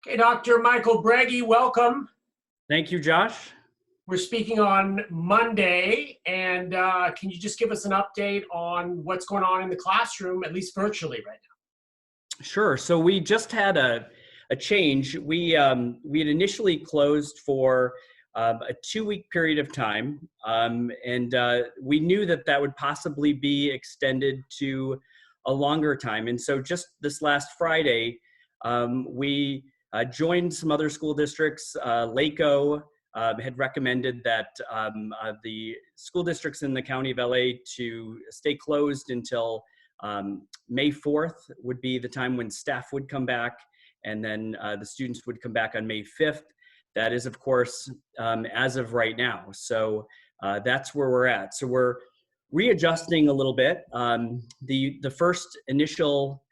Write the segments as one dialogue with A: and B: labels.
A: Okay, Dr. Michael Bregy, welcome.
B: Thank you, Josh.
A: We're speaking on Monday, and can you just give us an update on what's going on in the classroom, at least virtually right now?
B: Sure. So we just had a change. We had initially closed for a 2-week period of time, and we knew that that would possibly be extended to a longer time. And so just this last Friday, we joined some other school districts. Laco had recommended that the school districts in the county of LA to stay closed until May 4th would be the time when staff would come back, and then the students would come back on May 5th. That is, of course, as of right now. So that's where we're at. So we're readjusting a little bit. The first initial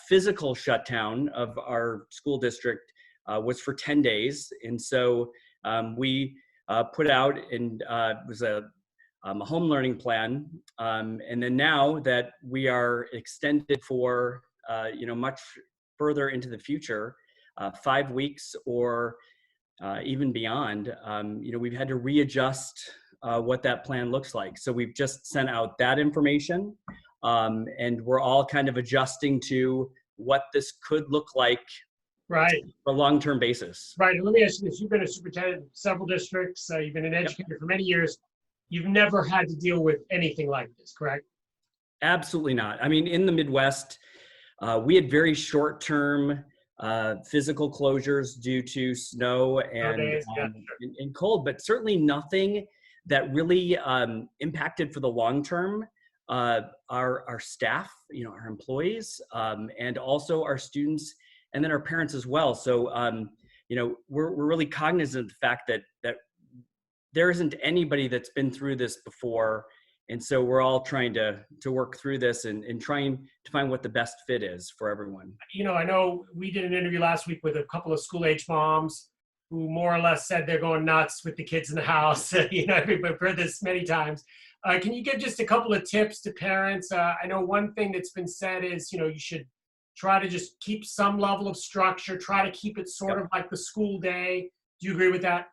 B: physical shutdown of our school district was for 10 days. And so we put out, and it was a home learning plan. And then now that we are extended for, much further into the future, 5 weeks or even beyond, we've had to readjust what that plan looks like. So we've just sent out that information, and we're all kind of adjusting to what this could look like.
A: Right.
B: For a long-term basis.
A: Right. And let me ask you this. You've been a superintendent in several districts. You've been an educator for many years. You've never had to deal with anything like this, correct?
B: Absolutely not. I mean, in the Midwest, we had very short-term physical closures due to snow and cold, but certainly nothing that really impacted for the long term our staff, our employees, and also our students, and then our parents as well. So, we're really cognizant of the fact that there isn't anybody that's been through this before. And so we're all trying to work through this and trying to find what the best fit is for everyone.
A: I know we did an interview last week with a couple of school-age moms who more or less said they're going nuts with the kids in the house. We've heard this many times. Can you give just a couple of tips to parents? I know one thing that's been said is, you should try to just keep some level of structure, try to keep it sort of like the school day. Do you agree with that?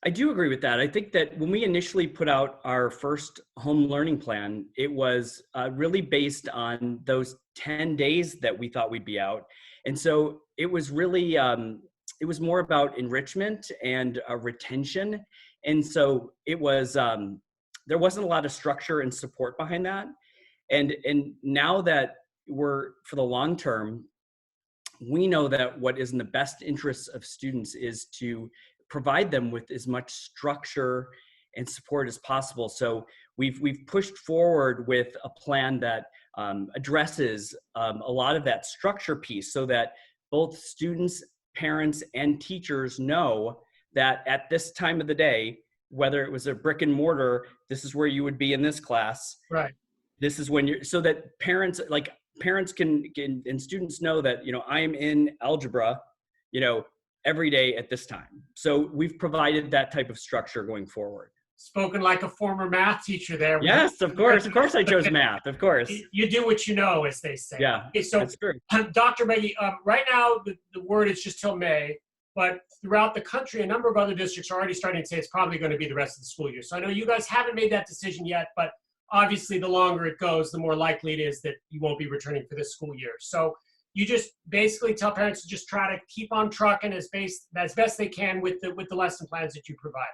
B: I do agree with that. I think that when we initially put out our first home learning plan, it was really based on those 10 days that we thought we'd be out. And so it was really, it was more about enrichment and retention. And so it was, there wasn't a lot of structure and support behind that. And now that we're, for the long term, we know that what is in the best interests of students is to provide them with as much structure and support as possible. So we've pushed forward with a plan that addresses a lot of that structure piece, so that both students, parents, and teachers know that at this time of the day, whether it was a brick and mortar, this is where you would be in this class.
A: Right.
B: This is when you're, so that parents can and students know that, I am in algebra, every day at this time. So we've provided that type of structure going forward.
A: Spoken like a former math teacher there.
B: Yes, of course. Of course I chose math, of course.
A: You do what you know, as they say.
B: Yeah,
A: okay, so
B: that's true.
A: Dr. Bregy, right now the word is just till May, but throughout the country, a number of other districts are already starting to say it's probably going to be the rest of the school year. So I know you guys haven't made that decision yet, but obviously the longer it goes, the more likely it is that you won't be returning for this school year. So you just basically tell parents to just try to keep on trucking as best they can with the lesson plans that you provided.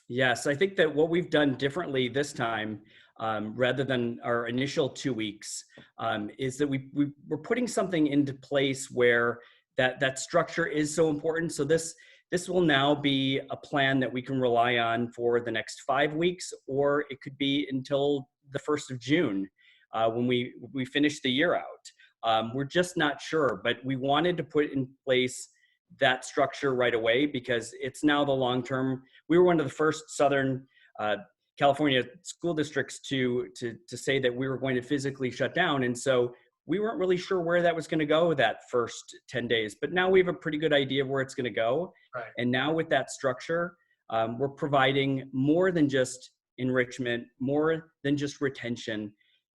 B: Yes, I think that what we've done differently this time, rather than our initial 2 weeks, is that we're putting something into place where that structure is so important. So this will now be a plan that we can rely on for the next 5 weeks, or it could be until the 1st of June when we finish the year out. We're just not sure, but we wanted to put in place that structure right away because it's now the long term. We were one of the first Southern California school districts to say that we were going to physically shut down. And so we weren't really sure where that was going to go that first 10 days, but now we have a pretty good idea of where it's going to go.
A: Right.
B: And now with that structure, we're providing more than just enrichment, more than just retention.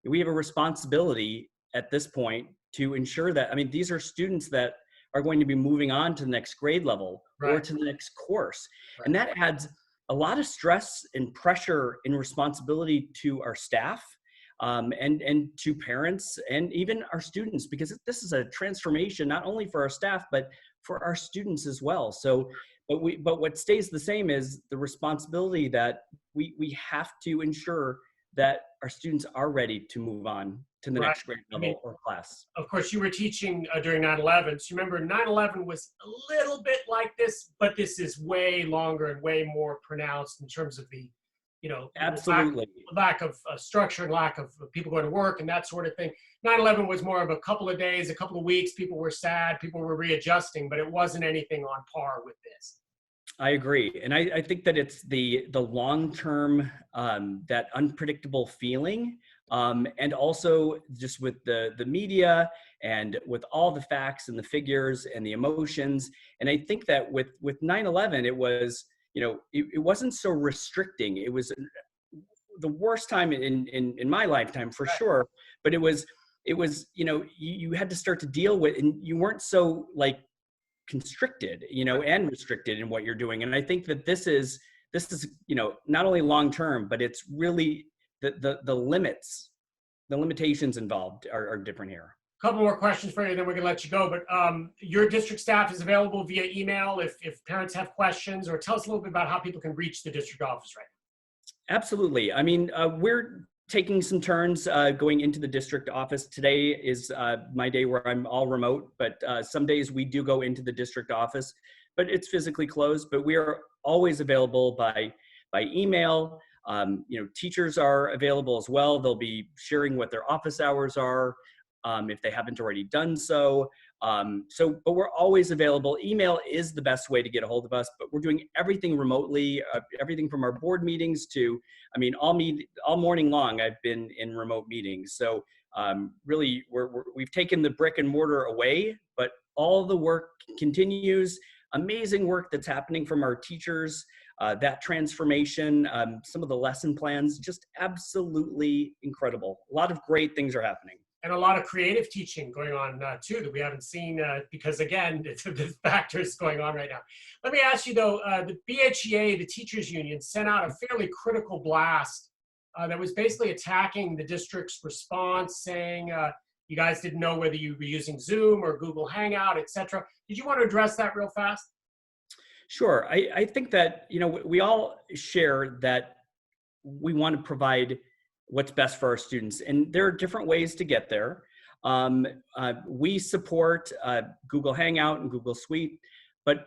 B: We have a responsibility at this point to ensure that, these are students that are going to be moving on to the next grade level or
A: Right.
B: to the next course.
A: Right.
B: And that adds a lot of stress and pressure and responsibility to our staff, and to parents and even our students, because this is a transformation not only for our staff but for our students as well. So, but what stays the same is the responsibility that we have to ensure that our students are ready to move on to the
A: Right.
B: next grade
A: I mean,
B: level or class.
A: of course, you were teaching during 9/11. So you remember 9/11 was a little bit like this, but this is way longer and way more pronounced in terms of the,
B: Absolutely.
A: lack of structure and lack of people going to work and that sort of thing. 9/11 was more of a couple of days, a couple of weeks. People were sad, people were readjusting, but it wasn't anything on par with this.
B: I agree, and I think that it's the long term, that unpredictable feeling, and also just with the media and with all the facts and the figures and the emotions. And I think that with 9/11, it was, it wasn't so restricting. It was the worst time in my lifetime for
A: Right.
B: sure, but it was you had to start to deal with, and you weren't so like constricted, and restricted in what you're doing. And I think that this is not only long term, but it's really the limitations involved are different here.
A: Couple more questions for you, then we're gonna let you go. But your district staff is available via email if parents have questions, or tell us a little bit about how people can reach the district office right
B: Absolutely. I mean, we're taking some turns going into the district office. Today is my day where I'm all remote, but some days we do go into the district office, but it's physically closed. But we are always available by email. Teachers are available as well. They'll be sharing what their office hours are, if they haven't already done so. But we're always available. Email is the best way to get a hold of us, but we're doing everything remotely, everything from our board meetings to, all morning long, I've been in remote meetings. So really, we've taken the brick and mortar away, but all the work continues. Amazing work that's happening from our teachers, that transformation, some of the lesson plans, just absolutely incredible. A lot of great things are happening.
A: And a lot of creative teaching going on too that we haven't seen because again, the factors going on right now. Let me ask you though, the BHEA, the teachers union, sent out a fairly critical blast that was basically attacking the district's response, saying you guys didn't know whether you were using Zoom or Google Hangout, etc. Did you want to address that real fast?
B: Sure. I think that, we all share that we want to provide what's best for our students. And there are different ways to get there. We support Google Hangout and Google Suite, but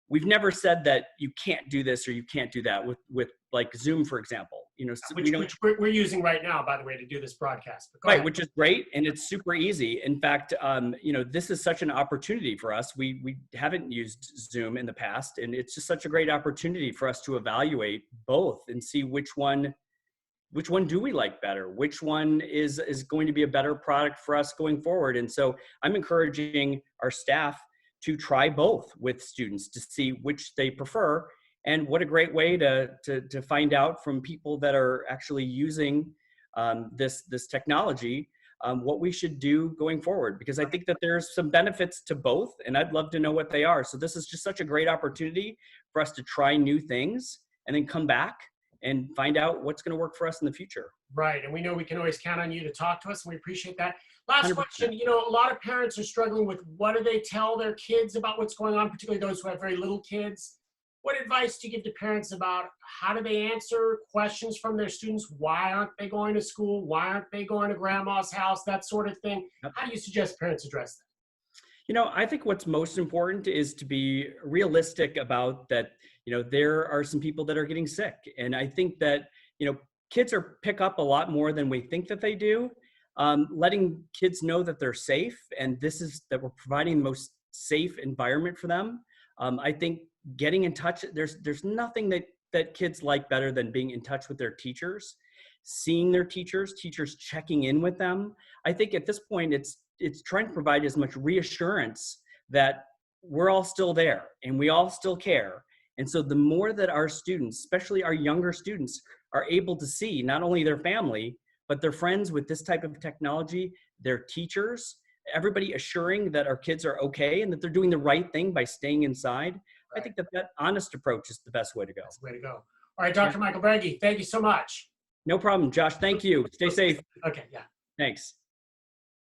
B: we've never said that you can't do this or you can't do that with like Zoom, for example.
A: Which we're using right now, by the way, to do this broadcast. But go
B: right,
A: ahead.
B: which is great, and it's super easy. In fact, this is such an opportunity for us. We haven't used Zoom in the past, and it's just such a great opportunity for us to evaluate both and see which one do we like better? Which one is going to be a better product for us going forward? And so I'm encouraging our staff to try both with students to see which they prefer. And what a great way to find out from people that are actually using this technology, what we should do going forward. Because I think that there's some benefits to both, and I'd love to know what they are. So this is just such a great opportunity for us to try new things and then come back and find out what's going to work for us in the future.
A: Right. And we know we can always count on you to talk to us, and we appreciate that. Last
B: 100%.
A: question. A lot of parents are struggling with what do they tell their kids about what's going on, particularly those who have very little kids. What advice do you give to parents about how do they answer questions from their students? Why aren't they going to school? Why aren't they going to grandma's house? That sort of thing.
B: Yep.
A: How do you suggest parents address that?
B: I think what's most important is to be realistic about that. There are some people that are getting sick. And I think that, kids pick up a lot more than we think that they do. Letting kids know that they're safe and that we're providing the most safe environment for them. I think getting in touch, there's nothing that kids like better than being in touch with their teachers, seeing their teachers checking in with them. I think at this point, it's trying to provide as much reassurance that we're all still there and we all still care. And so the more that our students, especially our younger students, are able to see not only their family, but their friends with this type of technology, their teachers, everybody assuring that our kids are okay and that they're doing the right thing by staying inside. I
A: Right.
B: think that that honest approach is the best way to go.
A: That's the way to go. All right, Dr. Michael Bregy, thank you so much.
B: No problem, Josh. Thank you. Stay safe.
A: Okay, yeah.
B: Thanks.